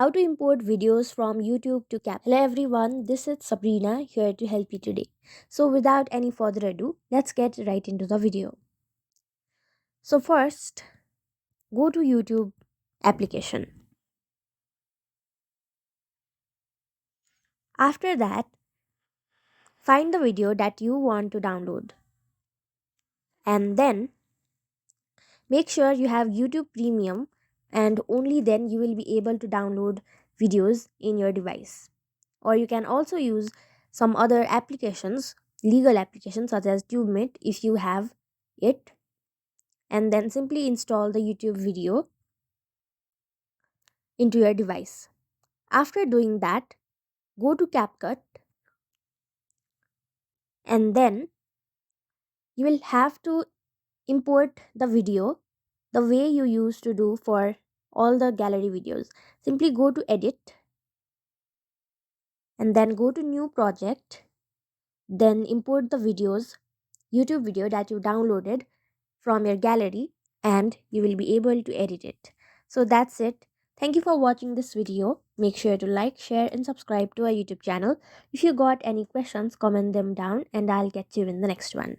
How to import videos from YouTube to CapCut. Hello everyone, this is Sabrina here to help you today. So without any further ado, let's get right into the video. So first, go to YouTube application. After that, find the video that you want to download and then make sure you have YouTube Premium, and only then you will be able to download videos in your device. Or you can also use some other applications, legal applications such as TubeMate if you have it, and then simply install the YouTube video into your device. After doing that, go to CapCut and then you will have to import the video the way you used to do for all the gallery videos. Simply go to edit and then go to new project, then import the videos, YouTube video that you downloaded from your gallery, and you will be able to edit it. So that's it. Thank you for watching this video. Make sure to like, share and subscribe to our YouTube channel. If you got any questions, comment them down and I'll get you in the next one.